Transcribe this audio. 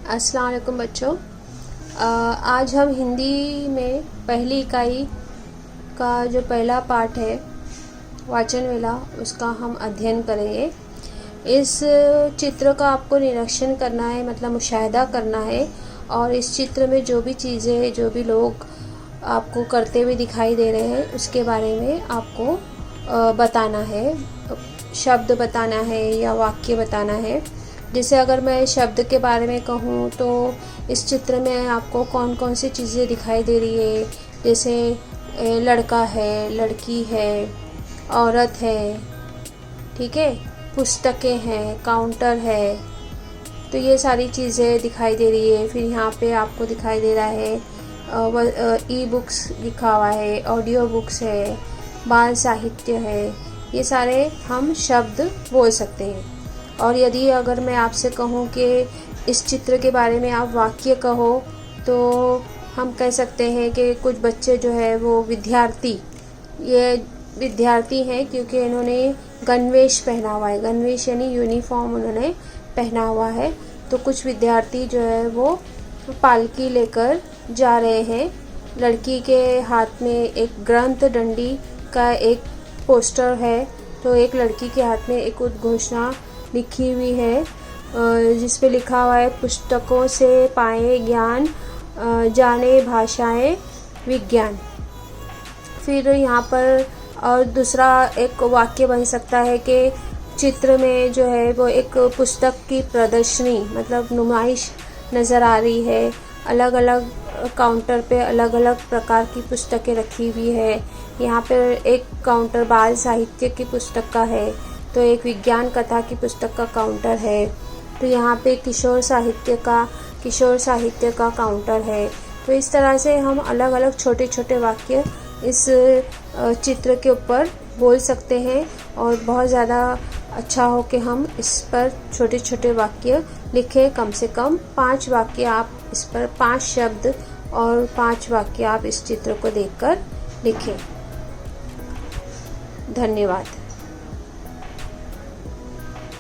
अस्सलाम वालेकुम बच्चों। आज हम हिंदी में पहली इकाई का जो पहला पाठ है वाचन वेला, उसका हम अध्ययन करेंगे। इस चित्र का आपको निरीक्षण करना है, मतलब मुशाहिदा करना है, और इस चित्र में जो भी चीज़ें, जो भी लोग आपको करते हुए दिखाई दे रहे हैं, उसके बारे में आपको बताना है, शब्द बताना है या वाक्य बताना है। जैसे अगर मैं शब्द के बारे में कहूँ तो इस चित्र में आपको कौन कौन सी चीज़ें दिखाई दे रही है। जैसे लड़का है, लड़की है, औरत है, ठीक है, पुस्तकें हैं, काउंटर है, तो ये सारी चीज़ें दिखाई दे रही है। फिर यहाँ पे आपको दिखाई दे रहा है ई बुक्स लिखा हुआ है, ऑडियो बुक्स है, बाल साहित्य है। ये सारे हम शब्द बोल सकते हैं। और यदि अगर मैं आपसे कहूँ कि इस चित्र के बारे में आप वाक्य कहो, तो हम कह सकते हैं कि कुछ बच्चे जो है वो ये विद्यार्थी हैं, क्योंकि इन्होंने गणवेश पहना हुआ है। गणवेश यानी यूनिफॉर्म उन्होंने पहना हुआ है। तो कुछ विद्यार्थी जो है वो पालकी लेकर जा रहे हैं। लड़की के हाथ में एक ग्रंथ डंडी का एक पोस्टर है, तो एक लड़की के हाथ में एक उद्घोषणा लिखी हुई है, जिस पे लिखा हुआ है, पुस्तकों से पाए ज्ञान, जाने भाषाएं विज्ञान। फिर यहाँ पर और दूसरा एक वाक्य बन सकता है कि चित्र में जो है वो एक पुस्तक की प्रदर्शनी, मतलब नुमाइश नज़र आ रही है। अलग अलग काउंटर पे अलग अलग प्रकार की पुस्तकें रखी हुई है। यहाँ पर एक काउंटर बाल साहित्य की पुस्तक का है, तो एक विज्ञान कथा की पुस्तक का काउंटर है। तो यहाँ पे किशोर साहित्य का काउंटर है। तो इस तरह से हम अलग अलग छोटे छोटे वाक्य इस चित्र के ऊपर बोल सकते हैं, और बहुत ज़्यादा अच्छा हो कि हम इस पर छोटे छोटे वाक्य लिखें। कम से कम 5 वाक्य आप इस पर, 5 शब्द और 5 वाक्य आप इस चित्र को देखकर लिखें। धन्यवाद।